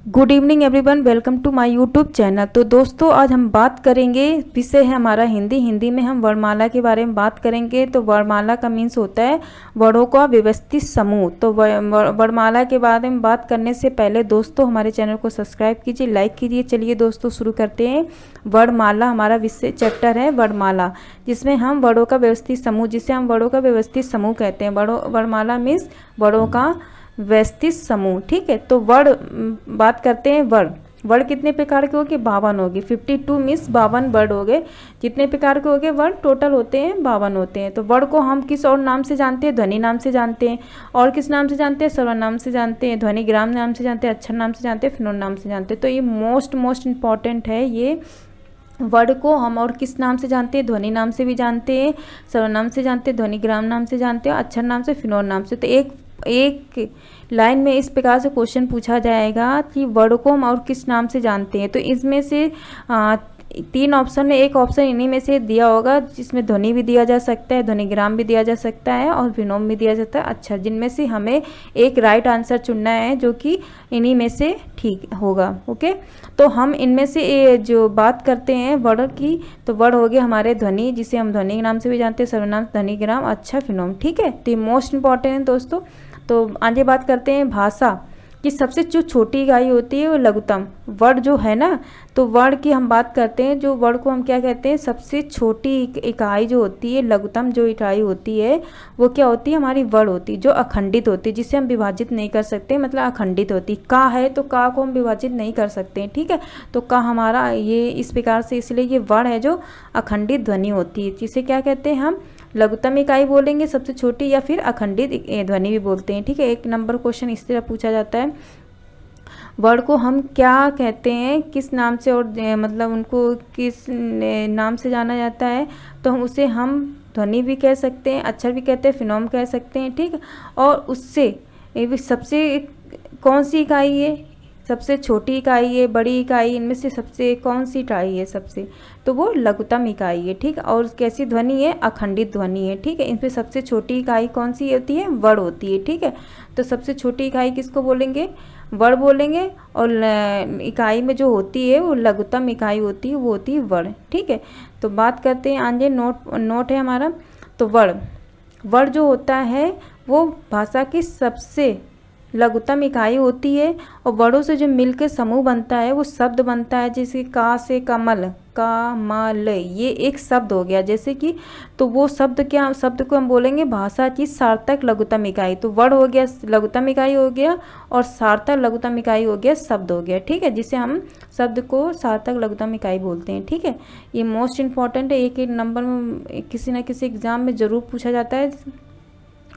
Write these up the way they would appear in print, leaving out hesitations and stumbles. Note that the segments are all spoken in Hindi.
Good evening everyone, welcome to my YouTube channel. तो दोस्तों आज हम बात करेंगे, विषय है हमारा हिंदी में हम वर्णमाला के बारे में बात करेंगे। तो वर्णमाला का मीन्स होता है वर्णों का व्यवस्थित समूह। तो वर्णमाला के बारे में बात करने से पहले दोस्तों हमारे चैनल को सब्सक्राइब कीजिए, लाइक कीजिए। चलिए दोस्तों शुरू करते हैं। वर्णमाला हमारा विषय चैप्टर है वर्णमाला, जिसमें हम वर्णों का व्यवस्थित समूह, जिसे हम वर्णों का व्यवस्थित समूह कहते हैं। वर्णमाला मीन्स वर्णों का व्यवस्थित समूह। ठीक है, तो वर्ण बात करते हैं। वर्ण कितने प्रकार के हो गए? 52 हो गए। 52 मीन्स 52 वर्ड हो गए। जितने प्रकार के हो गए वर्ण टोटल होते हैं 52 होते हैं। तो वर्ण को हम किस और नाम से जानते हैं? ध्वनि नाम से जानते हैं। और किस नाम से जानते हैं? स्वर नाम से जानते हैं, ध्वनिग्राम नाम से जानते हैं, अक्षर नाम से जानते हैं, फिनोन नाम से जानते हैं। तो ये मोस्ट इंपॉर्टेंट है। ये वर्ड को हम और किस नाम से जानते हैं? ध्वनि नाम से भी जानते हैं, सर्वनाम से जानते हैं, ध्वनिग्राम नाम से जानते हैं, अक्षर नाम से, फिनोन नाम से। तो एक लाइन में इस प्रकार से क्वेश्चन पूछा जाएगा कि वर्ड को हम और किस नाम से जानते हैं। तो इसमें से 3 ऑप्शन में एक ऑप्शन इन्हीं में से दिया होगा, जिसमें ध्वनि भी दिया जा सकता है, ध्वनिग्राम भी दिया जा सकता है और विनोम भी दिया जाता है अक्षर, जिनमें से हमें एक राइट आंसर चुनना है जो कि इन्हीं में से ठीक होगा। ओके, तो हम इनमें से जो बात करते हैं वर्ड की, तो वर्ड हो गए हमारे ध्वनि, जिसे हम ध्वनि नाम से भी जानते हैं, सर्वनाम, ध्वनिग्राम, अक्षर, विनोम। ठीक है, तो ये मोस्ट इंपॉर्टेंट है दोस्तों। तो आगे बात करते हैं भाषा की सबसे जो छोटी इकाई होती है वो लघुत्तम वर्ड जो है ना। तो वर्ड की हम बात करते हैं, जो वर्ड को हम क्या कहते हैं? सबसे छोटी इकाई जो होती है, लघुत्तम जो इकाई होती है वो क्या होती है? हमारी वर्ड होती है जो अखंडित होती है, जिसे हम विभाजित नहीं कर सकते, मतलब अखंडित होती है। का है तो का को हम विभाजित नहीं कर सकते हैं। ठीक है, तो का हमारा ये इस प्रकार से, इसलिए ये वर्ड है जो अखंडित ध्वनि होती है, जिसे क्या कहते हैं? हम लघुत्तम इकाई बोलेंगे सबसे छोटी, या फिर अखंडित ध्वनि भी बोलते हैं। ठीक है, 1 नंबर क्वेश्चन इस तरह पूछा जाता है। वर्ड को हम क्या कहते हैं, किस नाम से, और मतलब उनको किस नाम से जाना जाता है? तो हम उसे हम ध्वनि भी कह सकते हैं, अक्षर भी कहते हैं, फिनोम कह सकते हैं। ठीक, और उससे सबसे कौन सी इकाई है? सबसे छोटी इकाई है, बड़ी इकाई, इनमें से सबसे कौन सी इकाई है सबसे? तो वो लघुत्तम इकाई है। ठीक, और कैसी ध्वनि है? अखंडित ध्वनि है। ठीक है, इनमें सबसे छोटी इकाई कौन सी होती है? वर्ड होती है। ठीक है, तो सबसे छोटी इकाई किसको बोलेंगे? वर्ड बोलेंगे। और इकाई में जो होती है वो लघुत्तम इकाई होती है, वो होती है वर्ड। ठीक है, तो बात करते हैं आगे। नोट है हमारा। तो वर्ड जो होता है वो भाषा की सबसे लघुत्तम इकाई होती है, और वर्डों से जो मिलकर समूह बनता है वो शब्द बनता है। जैसे का से कमल, का मल, ये एक शब्द हो गया जैसे कि। तो वो शब्द को हम बोलेंगे भाषा की सार्थक लघुत्तम इकाई। तो वर्ड हो गया लघुत्तम इकाई हो गया, और सार्थक लघुत्तम इकाई हो गया शब्द हो गया। ठीक है, जिसे हम शब्द को सार्थक लघुत्तम इकाई बोलते हैं। ठीक है, ये मोस्ट इंपॉर्टेंट है, एक नंबर में किसी न किसी एग्जाम में ज़रूर पूछा जाता है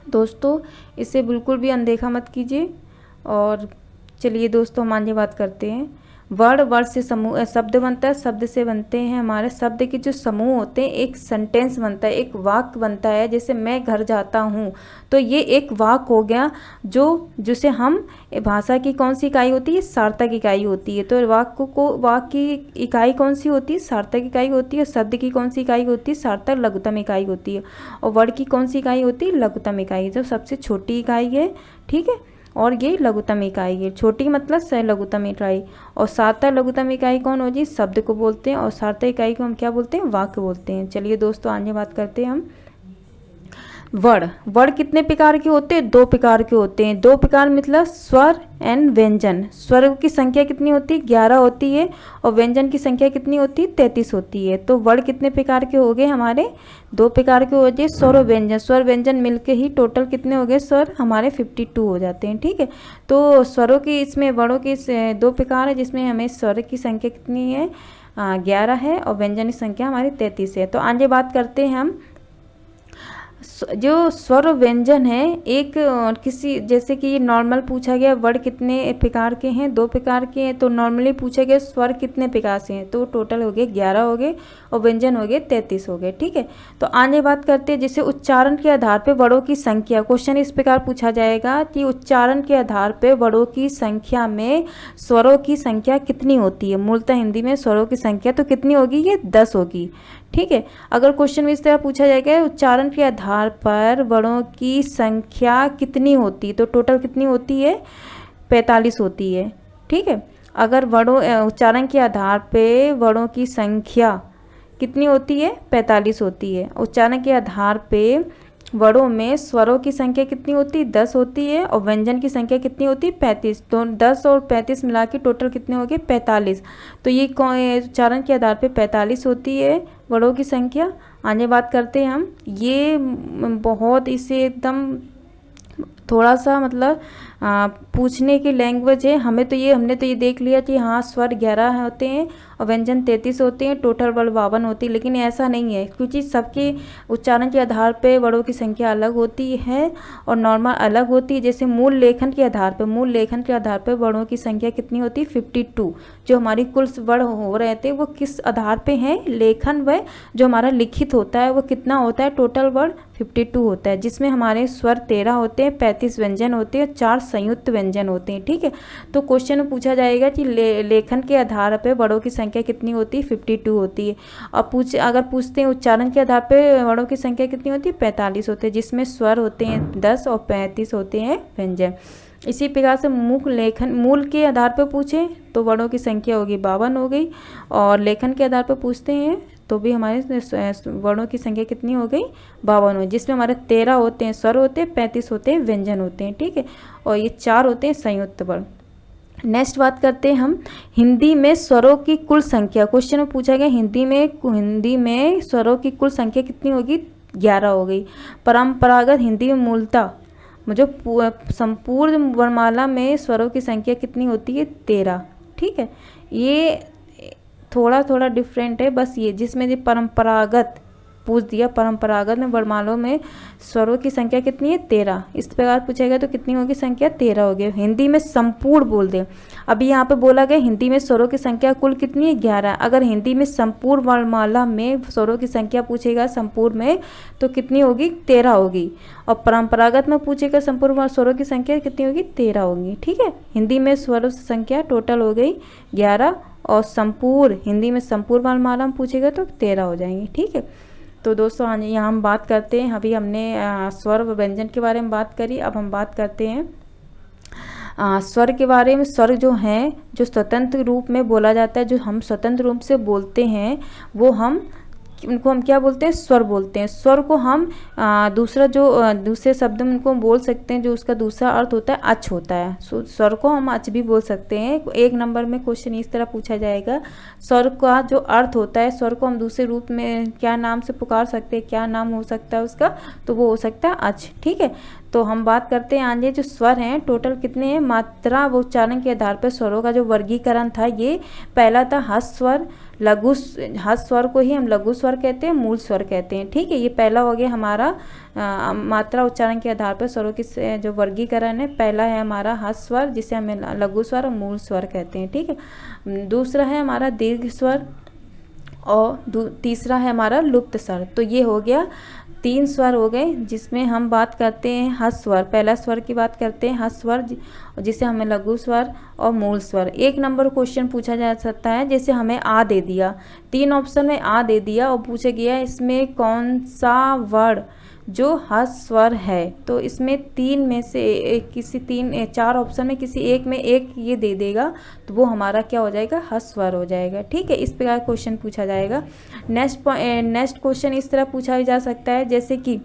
दोस्तों, इसे बिल्कुल भी अनदेखा मत कीजिए। और चलिए दोस्तों हम आगे बात करते हैं। वर्ड से समूह शब्द बनता है, शब्द से बनते हैं हमारे शब्द के जो समूह होते हैं, एक सेंटेंस बनता है, एक वाक्य बनता है। जैसे मैं घर जाता हूँ, तो ये एक वाक्य हो गया, जिसे हम भाषा की कौन सी इकाई होती है? सार्थक इकाई होती है। तो वाक्य की इकाई कौन सी होती है? सार्थक इकाई होती है। शब्द की कौन सी इकाई होती है? सार्थक लघुत्तम इकाई होती है। और वर्ड की कौन सी इकाई होती है? लघुत्तम इकाई, जो सबसे छोटी इकाई है। ठीक है, और ये लघुत्तम इकाई है। छोटी मतलब लघुत्तम इकाई। और सार्थक लघुत्तम इकाई कौन होगी? शब्द को बोलते हैं, और सार्थक इकाई को हम क्या बोलते हैं? वाक्य बोलते हैं। चलिए दोस्तों आगे बात करते हैं हम। वर्ड कितने प्रकार के होते हैं? 2 प्रकार के होते हैं। 2 प्रकार मतलब स्वर एंड व्यंजन। स्वर की संख्या कितनी होती है? 11 होती है, और व्यंजन की संख्या कितनी होती है? 33 होती है। तो वर्ड कितने प्रकार के हो गए हमारे? 2 प्रकार के हो गए, स्वर और व्यंजन। स्वर व्यंजन मिलके ही टोटल कितने हो गए? स्वर हमारे 52 हो जाते हैं। ठीक है, तो स्वरों की इसमें वर्डों के 2 प्रकार है, जिसमें हमें स्वर की संख्या कितनी है? 11 है, और व्यंजन की संख्या हमारी 33 है। तो आगे बात करते हैं हम। जो स्वर व्यंजन है, एक किसी जैसे कि नॉर्मल पूछा गया वर्ड कितने प्रकार के हैं? 2 प्रकार के हैं। तो नॉर्मली पूछा गया स्वर कितने प्रकार से हैं? तो टोटल हो गए 11 हो गए, और व्यंजन हो गए 33 हो गए। ठीक है, तो आगे बात करते हैं जैसे उच्चारण के आधार पर वर्डों की संख्या। क्वेश्चन इस प्रकार पूछा जाएगा कि उच्चारण के आधार पर वर्डों की संख्या में स्वरों की संख्या कितनी होती है? मूलतः हिंदी में स्वरों की संख्या तो कितनी होगी? ये 10 होगी। ठीक है, अगर क्वेश्चन में इस तरह पूछा जाएगा उच्चारण के आधार पर वर्णों की संख्या कितनी होती, तो टोटल कितनी होती है? 45 होती है। ठीक है। अगर वर्णों उच्चारण के आधार पे वर्णों की संख्या कितनी होती है, 45 होती है। उच्चारण के आधार पे वर्णों में स्वरों की संख्या कितनी होती है, 10 होती है, और व्यंजन की संख्या कितनी होती है, 35। तो 10 और 35 मिला के टोटल कितने हो गए, 45। तो ये उच्चारण के आधार पे 45 होती है वर्णों की संख्या। आगे बात करते हैं हम, ये बहुत इसे एकदम थोड़ा सा मतलब पूछने की लैंग्वेज है। हमने तो ये देख लिया कि हाँ स्वर 11 होते हैं और व्यंजन 33 होते हैं, टोटल वर्ड 52 होती है, लेकिन ऐसा नहीं है, क्योंकि सबके उच्चारण के आधार पे वर्णों की संख्या अलग होती है और नॉर्मल अलग होती है। जैसे मूल लेखन के आधार पे वर्णों की संख्या कितनी होती है, 52। जो हमारी कुल वर्ण हो रहे थे वो किस आधार पे हैं, लेखन व जो हमारा लिखित होता है वो कितना होता है, टोटल वर्ड 52 होता है, जिसमें हमारे स्वर 13 होते हैं, 35 व्यंजन होते हैं, 4 संयुक्त व्यंजन होते हैं। ठीक है, तो क्वेश्चन में पूछा जाएगा कि लेखन के आधार पे वर्णों की संख्या कितनी होती है, 52 होती है। और अगर पूछते हैं उच्चारण के आधार पे वर्णों की संख्या कितनी होती है, 45 होते हैं, जिसमें स्वर होते हैं 10 और 35 होते हैं व्यंजन। इसी प्रकार से मूल के आधार पर पूछें तो वर्णों की संख्या होगी 52 हो गई, और लेखन के आधार पर पूछते हैं तो भी हमारे वर्णों की संख्या कितनी हो गई, 52 हो, जिसमें हमारे 13 होते हैं स्वर होते हैं, 35 होते हैं व्यंजन होते हैं। ठीक है, और ये 4 होते हैं संयुक्त वर्ण। नेक्स्ट बात करते हैं हम हिंदी में स्वरों की कुल संख्या। क्वेश्चन में पूछा गया हिंदी में स्वरों की कुल संख्या कितनी होगी, 11 हो गई। परंपरागत हिंदी में मूलतः जो संपूर्ण वर्णमाला में स्वरों की संख्या कितनी होती है, 13। ठीक है, ये थोड़ा डिफरेंट है बस, ये जिसमें परंपरागत पूछ दिया, परंपरागत में वर्णमालों में स्वरों की संख्या कितनी है, 13। इस प्रकार पूछेगा तो कितनी होगी संख्या, 13 हो गई। हिंदी में संपूर्ण बोल दे, अभी यहाँ पे बोला गया हिंदी में स्वरों की संख्या कुल कितनी है, 11। अगर हिंदी में संपूर्ण वर्णमाला में स्वरों की संख्या पूछेगा संपूर्ण में तो कितनी होगी, 13 होगी। और परंपरागत में पूछेगा संपूर्ण स्वरों की संख्या कितनी होगी, 13 होगी। ठीक है, हिंदी में स्वरों की संख्या टोटल हो गई 11, और संपूर्ण हिंदी में संपूर्ण वर्णमाला में पूछेगा तो 13 हो जाएंगे। ठीक है, तो दोस्तों यहाँ हम बात करते हैं, अभी हमने स्वर व व्यंजन के बारे में बात करी, अब हम बात करते हैं स्वर के बारे में। स्वर जो हैं जो स्वतंत्र रूप में बोला जाता है, जो हम स्वतंत्र रूप से बोलते हैं वो उनको हम क्या बोलते हैं, स्वर बोलते हैं। स्वर को हम दूसरे शब्द में उनको बोल सकते हैं, जो उसका दूसरा अर्थ होता है अच होता है। स्वर को हम अच भी बोल सकते हैं। 1 नंबर में क्वेश्चन इस तरह पूछा जाएगा, स्वर का जो अर्थ होता है, स्वर को हम दूसरे रूप में क्या नाम से पुकार सकते हैं, क्या नाम हो सकता है उसका, तो वो हो सकता है अच। ठीक है, तो हम बात करते हैं आगे जो स्वर हैं टोटल कितने हैं, मात्रा व उच्चारण के आधार पर स्वरों का जो वर्गीकरण था, ये पहला था हस्त स्वर, हस्त स्वर को ही हम लघु स्वर कहते हैं, मूल स्वर कहते हैं। ठीक है, ये पहला हो गया हमारा मात्रा उच्चारण के आधार पर स्वरों की जो वर्गीकरण है। पहला है हमारा हस्त स्वर जिसे हमें लघु स्वर और मूल स्वर कहते हैं। ठीक है, दूसरा है हमारा दीर्घ स्वर, और तीसरा है हमारा लुप्त स्वर। तो ये हो गया 3 स्वर हो गए, जिसमें हम बात करते हैं हस्त स्वर। पहला स्वर की बात करते हैं हस्त स्वर, जिसे हमें लघु स्वर और मूल स्वर। 1 नंबर क्वेश्चन पूछा जा सकता है, जैसे हमें आ दे दिया, 3 ऑप्शन में आ दे दिया और पूछा गया इसमें कौन सा वर्ण जो हस्त स्वर है, तो इसमें 3 में से किसी 4 ऑप्शन में किसी एक में एक ये दे देगा तो वो हमारा क्या हो जाएगा, हस्त स्वर हो जाएगा। ठीक है, इस प्रकार क्वेश्चन पूछा जाएगा। नेक्स्ट क्वेश्चन इस तरह पूछा जा सकता है, जैसे कि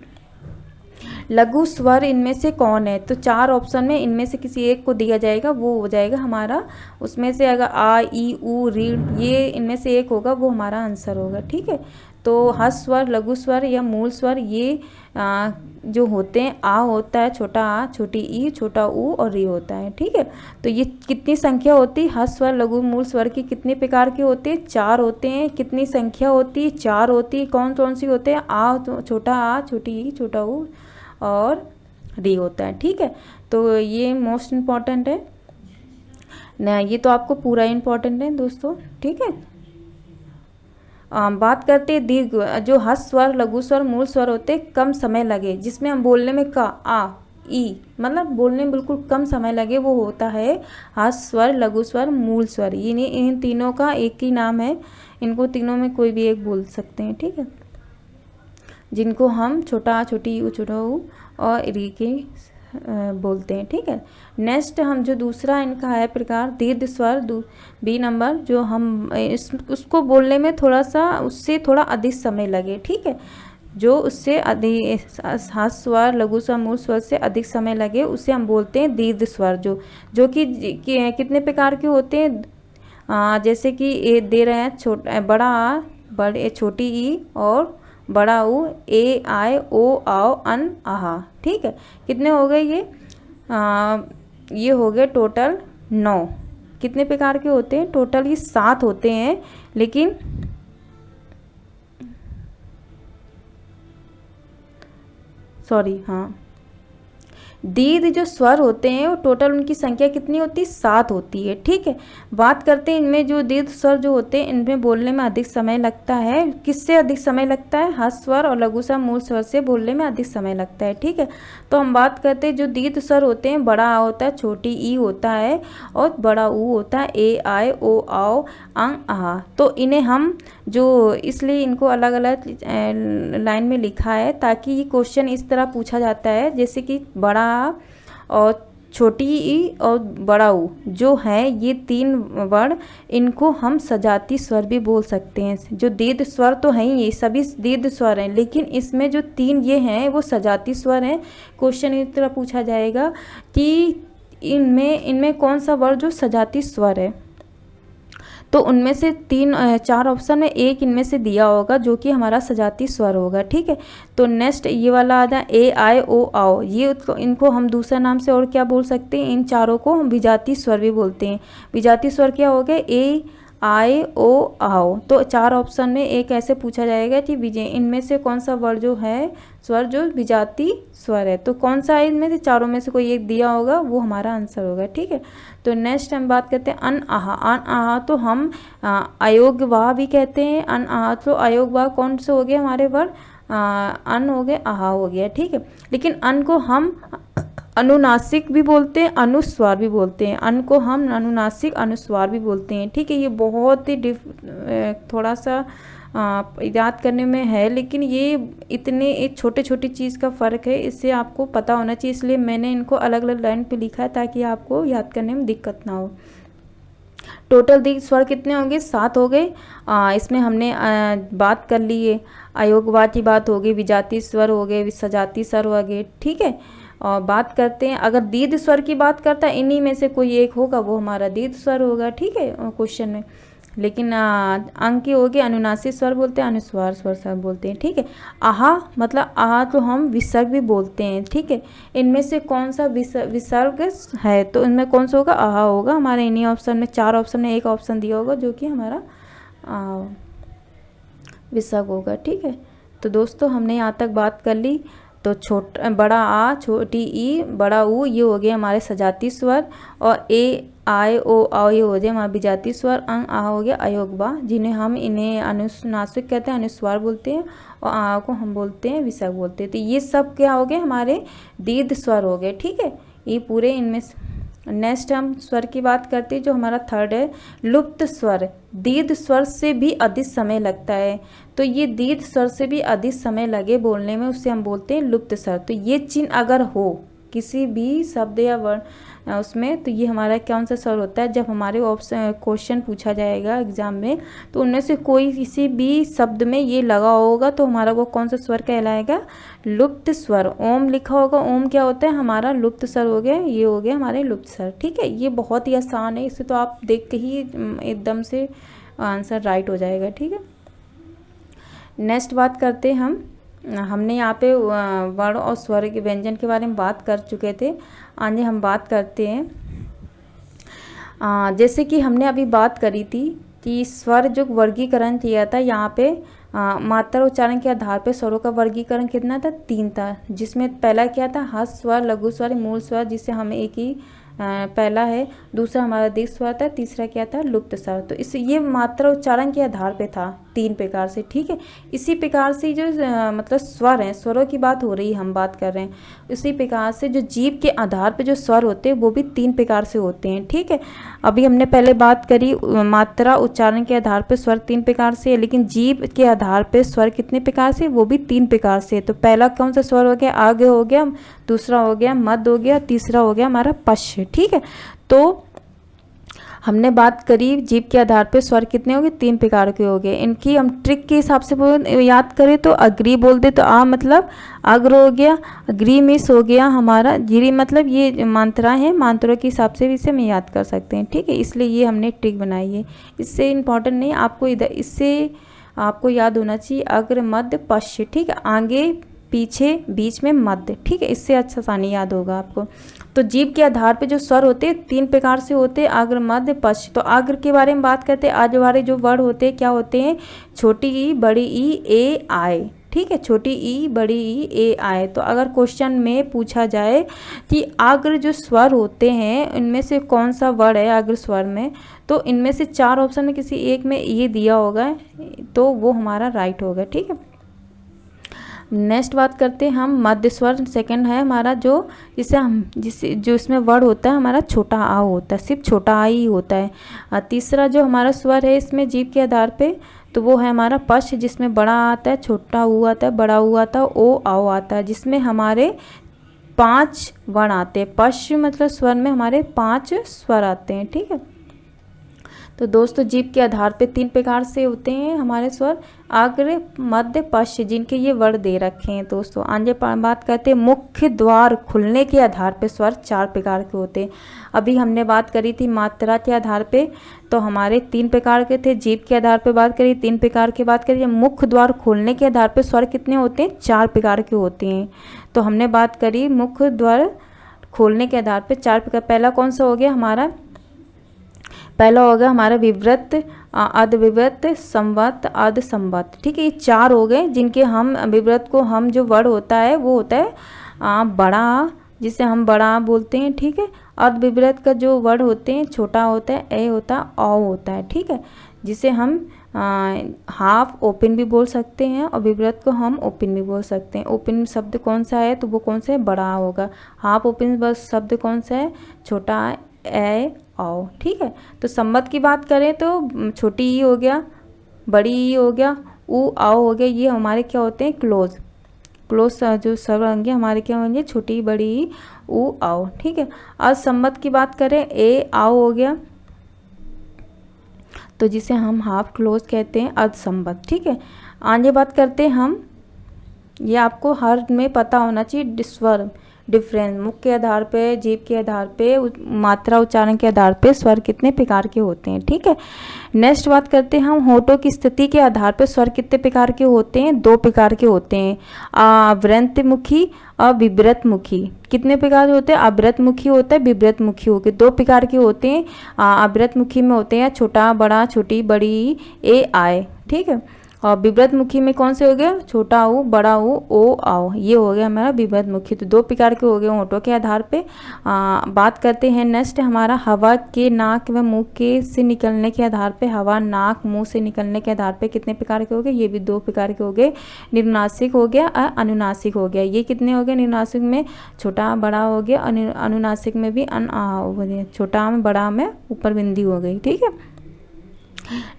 लघु स्वर इनमें से कौन है, तो 4 ऑप्शन में इनमें से किसी एक को दिया जाएगा, वो हो जाएगा हमारा, उसमें से अगर आ ई उ रीढ़ ये इनमें से एक होगा वो हमारा आंसर होगा। ठीक है, तो हस्त स्वर, लघु स्वर या मूल स्वर ये जो होते हैं, आ होता है छोटा आ, छोटी ई, छोटा ऊ और री होता है। ठीक है, तो ये कितनी संख्या होती है, हस्त स्वर लघु मूल स्वर की कितने प्रकार के होते हैं, 4 होते हैं। कितनी संख्या होती है, 4 होती है। कौन सी होते हैं, छोटा आ, छोटी ई, छोटा ऊ और री होता है। ठीक है, तो ये मोस्ट इम्पॉर्टेंट है ना, ये तो आपको पूरा इम्पॉर्टेंट है दोस्तों। ठीक है, बात करते हैं दीर्घ, जो हस्त स्वर लघु स्वर मूल स्वर होते कम समय लगे, जिसमें हम बोलने में का आ ई मतलब बोलने में बिल्कुल कम समय लगे, वो होता है हस्त स्वर लघु स्वर मूल स्वर। इन तीनों का एक ही नाम है, इनको तीनों में कोई भी एक बोल सकते हैं। ठीक है, जिनको हम छोटा आ, छोटी ऊ, छोटा ऊ और री के बोलते हैं। ठीक है, नेक्स्ट हम जो दूसरा इनका है प्रकार दीर्घ स्वर बी नंबर, जो हम उसको बोलने में थोड़ा सा उससे थोड़ा अधिक समय लगे। ठीक है, जो उससे अधिक ह्रस्व स्वर, लघु स्वर, मूल स्वर से अधिक समय लगे उसे हम बोलते हैं दीर्घ स्वर। जो कि कितने प्रकार के होते हैं, जैसे कि ये दे रहे हैं छोटा बड़ा आ, बड़े छोटी ई और बड़ा ऊ, ए आय ओ आओ अन आहा। ठीक है, कितने हो गए ये हो गए टोटल 9। कितने प्रकार के होते हैं टोटल? ये 7 होते हैं, लेकिन सॉरी हाँ, दीर्घ जो स्वर होते हैं वो टोटल उनकी संख्या कितनी होती है? 7 होती है। ठीक है, बात करते हैं इनमें जो दीर्घ स्वर जो होते हैं इनमें बोलने में अधिक समय लगता है। किससे अधिक समय लगता है? ह्रस्व स्वर और लघु स्वर मूल स्वर से बोलने में अधिक समय लगता है। ठीक है, तो हम बात करते हैं जो दीर्घ स्वर होते हैं, बड़ा आ होता है, छोटी ई होता है और बड़ा ऊ होता है, ए आय ओ आओ अंग आहा। तो इन्हें हम जो इसलिए इनको अलग अलग लाइन में लिखा है ताकि ये क्वेश्चन इस तरह पूछा जाता है, जैसे कि बड़ा और छोटी ई और बड़ा ऊ जो है ये 3 वर्ण, इनको हम सजाती स्वर भी बोल सकते हैं। जो दीर्घ स्वर तो हैं ये सभी दीर्घ स्वर हैं, लेकिन इसमें जो 3 ये हैं वो सजाती स्वर हैं। क्वेश्चन इस तरह पूछा जाएगा कि इनमें कौन सा वर्ण जो सजाती स्वर है, तो उनमें से 4 ऑप्शन में एक इनमें से दिया होगा जो कि हमारा सजाती स्वर होगा। ठीक है, तो नेक्स्ट ये वाला आ जाए ए आय ओ आओ, ये इनको हम दूसरा नाम से और क्या बोल सकते हैं? इन चारों को हम विजाती स्वर भी बोलते हैं। विजाती स्वर क्या हो गए? ए आय ओ आओ। तो 4 ऑप्शन में एक ऐसे पूछा जाएगा कि विजय इनमें से कौन सा वर्ड जो है स्वर जो विजाती स्वर है, तो कौन सा है इनमें से चारों में से कोई एक दिया होगा, वो हमारा आंसर होगा। ठीक है, तो नेक्स्ट हम बात करते हैं अन आहा। अन आहा तो हम अयोग्यवाह भी कहते हैं। अन आहा तो अयोग्यवाह कौन से हो गए हमारे वर्ड? अन हो गए, आहा हो गया। ठीक है, लेकिन अन को हम अनुनासिक भी बोलते हैं, अनुस्वार भी बोलते हैं। अन को हम अनुनासिक अनुस्वार भी बोलते हैं। ठीक है, ये बहुत ही थोड़ा सा याद करने में है, लेकिन ये इतने एक छोटे छोटी चीज़ का फ़र्क है, इससे आपको पता होना चाहिए, इसलिए मैंने इनको अलग अलग लाइन पे लिखा है ताकि आपको याद करने में दिक्कत ना हो। टोटल दीर्घ स्वर कितने होंगे? 7 हो गए। इसमें हमने बात कर ली है, अयोग्यवाह की बात हो गई, विजाती स्वर हो गए, सजाती स्वर हो गए। ठीक है, और बात करते हैं अगर दीर्घ स्वर की बात करता है, इन्हीं में से कोई एक होगा वो हमारा दीर्घ स्वर होगा। ठीक है, क्वेश्चन में। लेकिन अंक की हो गए अनुनासिक स्वर बोलते हैं, अनुस्वार स्वर सब बोलते हैं। ठीक है, आहा मतलब आहा तो हम विसर्ग भी बोलते हैं। ठीक है, इनमें से कौन सा विसर्ग है? तो इनमें कौन सा होगा? आहा होगा। हमारे इन्हीं ऑप्शन में 4 ऑप्शन में एक ऑप्शन दिया होगा जो कि हमारा विसर्ग होगा। ठीक है, तो दोस्तों हमने यहाँ तक बात कर ली। तो बड़ा आ, छोटी ई, बड़ा ऊ ये हो गए हमारे सजाती स्वर, और ए आय ओ आओ ये हो गए हमारे विजाती स्वर। अंग आ हो गया अयोग्यवाह, जिन्हें हम इन्हें अनुनासिक कहते हैं, अनुस्वार बोलते हैं, और आ को हम बोलते हैं विसर्ग बोलते हैं। तो ये सब क्या हो गए? हमारे दीर्घ स्वर हो गए। ठीक है, ये पूरे इनमें नेक्स्ट हम स्वर की बात करते हैं, जो हमारा थर्ड है लुप्त स्वर। दीर्घ स्वर से भी अधिक समय लगता है, तो ये दीर्घ स्वर से भी अधिक समय लगे बोलने में, उससे हम बोलते हैं लुप्त स्वर। तो ये चिन्ह अगर हो किसी भी शब्द या वर्ण उसमें, तो ये हमारा कौन सा स्वर होता है? जब हमारे ऑप्शन क्वेश्चन पूछा जाएगा एग्जाम में, तो उनमें से कोई किसी भी शब्द में ये लगा होगा, तो हमारा वो कौन सा स्वर कहलाएगा? लुप्त स्वर। ओम लिखा होगा, ओम क्या होता है? हमारा लुप्त स्वर हो गया, ये हो गया हमारे लुप्त स्वर। ठीक है, ये बहुत ही आसान है, इसे तो आप देख के ही एकदम से आंसर राइट हो जाएगा। ठीक है, नेक्स्ट बात करते हैं हमने यहाँ पे वर्ण और स्वर के व्यंजन के बारे में बात कर चुके थे। आगे हम बात करते हैं, जैसे कि हमने अभी बात करी थी कि स्वर जो वर्गीकरण किया था, यहाँ पे मात्रा उच्चारण के आधार पे स्वरों का वर्गीकरण कितना था? 3 था, जिसमें पहला क्या था? ह्रस्व स्वर, लघु स्वर, मूल स्वर, जिसे हमें एक ही पहला है। दूसरा हमारा दीर्घ स्वर था। तीसरा क्या था? लुप्त स्वर। तो इस ये मात्रा उच्चारण के आधार पे था, 3 प्रकार से, ठीक है। इसी प्रकार से जो मतलब स्वर हैं, स्वरों की बात हो रही है, हम बात कर रहे हैं। इसी प्रकार से जो जीभ के आधार पे जो स्वर होते हैं वो भी 3 प्रकार से होते हैं, ठीक है। अभी हमने पहले बात करी मात्रा उच्चारण के आधार पे स्वर 3 प्रकार से है, लेकिन जीभ के आधार पे स्वर कितने प्रकार से, वो भी 3 प्रकार से। तो पहला कौन सा स्वर हो गया, आगे हो गया, दूसरा हो गया मध्य हो गया, तीसरा हो गया हमारा पश्च, ठीक है। तो हमने बात करी जीभ के आधार पे स्वर कितने हो गए, 3 प्रकार के हो गए। इनकी हम ट्रिक के हिसाब से याद करें तो अग्री बोल दे तो आ मतलब अग्र हो गया, अग्री मिस हो गया हमारा, जीरी मतलब ये मात्रा है, मात्राओं के हिसाब से भी इसे हम याद कर सकते हैं, ठीक है। इसलिए ये हमने ट्रिक बनाई है, इससे इम्पॉर्टेंट नहीं, आपको इधर इससे आपको याद होना चाहिए अग्र मध्य पश्च, ठीक है। आगे पीछे बीच में मध्य, ठीक है, इससे अच्छा आसानी याद होगा आपको। तो जीभ के आधार पे जो स्वर होते हैं 3 प्रकार से होते हैं, अग्र मध्य पश्च। तो अग्र के बारे में बात करते हैं, आज हमारे जो वर्ड होते हैं क्या होते हैं, छोटी ई बड़ी ई ए आए, ठीक है, छोटी ई बड़ी ई ए आए। तो अगर क्वेश्चन में पूछा जाए कि अग्र जो स्वर होते हैं इनमें से कौन सा वर्ड है अग्र स्वर में, तो इनमें से 4 ऑप्शन में किसी एक में ये दिया होगा तो वो हमारा राइट होगा, ठीक है। नेक्स्ट बात करते हैं हम मध्य स्वर, सेकंड है हमारा जो जो इसमें वर्ड होता है हमारा छोटा आ होता है, सिर्फ छोटा आ ही होता है। तीसरा जो हमारा स्वर है इसमें जीभ के आधार पे तो वो है हमारा पश्च, जिसमें बड़ा आता है, छोटा ऊ आता है, बड़ा ऊ आता है, ओ आओ आता है, जिसमें हमारे 5 वर्ण आते हैं। पश्च मतलब स्वर में हमारे 5 स्वर आते हैं, ठीक है। तो दोस्तों जीभ के आधार पे 3 प्रकार से होते हैं हमारे स्वर, अग्र मध्य पश्च, जिनके ये वर्ड दे रखे हैं। दोस्तों आगे बात करते हैं मुख्य द्वार खुलने के आधार पे स्वर 4 प्रकार के होते हैं। अभी हमने बात करी थी मात्रा के आधार पे, तो हमारे 3 प्रकार के थे। जीभ के आधार पे बात करी 3 प्रकार की बात करी। मुख्य द्वार खोलने के आधार पे स्वर कितने होते हैं, 4 प्रकार के होते हैं। तो हमने बात करी मुख्य द्वार खोलने के आधार पे 4 प्रकार। पहला कौन सा हो गया हमारा, पहला होगा हमारा विव्रत, अधविव्रत, संवत, अध संवत, ठीक है। ये 4 हो गए जिनके हम विव्रत को हम जो वर्ड होता है वो होता है बड़ा, जिसे हम बड़ा बोलते हैं, ठीक है। अधविव्रत का जो वर्ड होते हैं छोटा होता है, ए होता है, औ होता है, ठीक है, जिसे हम हाफ ओपन भी बोल सकते हैं और विव्रत को हम ओपन भी बोल सकते हैं। ओपन शब्द कौन सा है तो वो कौन सा है, बड़ा होगा। हाफ ओपन बस शब्द कौन सा है, छोटा ए आओ, ठीक है। तो संवत की बात करें तो छोटी ई हो गया, बड़ी ई हो गया, ऊ आओ हो गया, ये हमारे क्या होते हैं क्लोज जो सब होंगे हमारे क्या होंगे, छोटी बड़ी ई ऊ आओ, ठीक है। आज संवत की बात करें ए आओ हो गया, तो जिसे हम हाफ क्लोज कहते हैं अर्ध संवत, ठीक है। आगे बात करते हैं हम, ये आपको हर में पता होना चाहिए, स्वर डिफरेंस मुख के आधार पे, जीभ के आधार पे, मात्रा उच्चारण के आधार पे स्वर कितने प्रकार के होते हैं, ठीक है। नेक्स्ट बात करते हैं हम होठों की स्थिति के आधार पे स्वर कितने प्रकार के होते हैं, 2 प्रकार के होते हैं, आवृत मुखी और विव्रत मुखी। कितने प्रकार के होते हैं, आवृत मुखी होता है, विव्रत मुखी हो गए, 2 प्रकार के होते हैं। आवृत मुखी में होते हैं छोटा बड़ा, छोटी बड़ी, ए आए, ठीक है। और विव्रत मुखी में कौन से हो गए, छोटा ऊ, बड़ा ऊ, ओ आओ, ये हो गया हमारा विव्रत मुखी। तो 2 प्रकार के हो गए होठों के आधार पे। बात करते हैं नेक्स्ट हमारा हवा के नाक व मुंह के से निकलने के आधार पे, हवा नाक मुंह से निकलने के आधार पे कितने प्रकार के हो गए, ये भी 2 प्रकार के हो गए। निर्नासिक हो गया और अनुनासिक हो गया। ये कितने हो गए, निर्नासिक में छोटा बड़ा हो गया, अनुनासिक में भी छोटा में बड़ा में ऊपर बिंदी हो गई, ठीक है।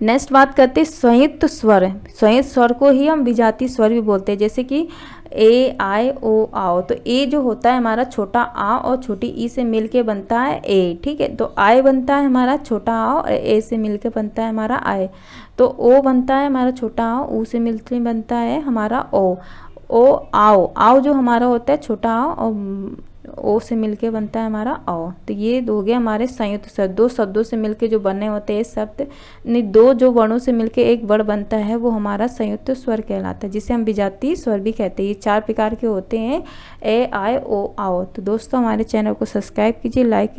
नेक्स्ट बात करते हैं संयुक्त स्वर। संयुक्त स्वर को ही हम विजातीय स्वर भी बोलते हैं, जैसे कि ए आए ओ आओ। तो ए जो होता है हमारा छोटा आ और छोटी ई से मिलके बनता है ए, ठीक है। तो आए बनता है हमारा छोटा आ और ए से मिलके बनता है हमारा आए। तो ओ बनता है हमारा छोटा आ, ऊ से मिलके बनता है हमारा ओ आओ। आओ जो हमारा होता है छोटा आ और ओ से मिलके बनता है हमारा आओ। तो ये हो गए हमारे संयुक्त स्वर, 2 शब्दों से मिलके जो बने होते हैं शब्द, 2 जो वर्णों से मिलके एक वर्ण बनता है वो हमारा संयुक्त स्वर कहलाता है, जिसे हम विजातीय स्वर भी कहते हैं। ये 4 प्रकार के होते हैं, ए आए ओ आओ। तो दोस्तों हमारे चैनल को सब्सक्राइब कीजिए, लाइक कीजिए।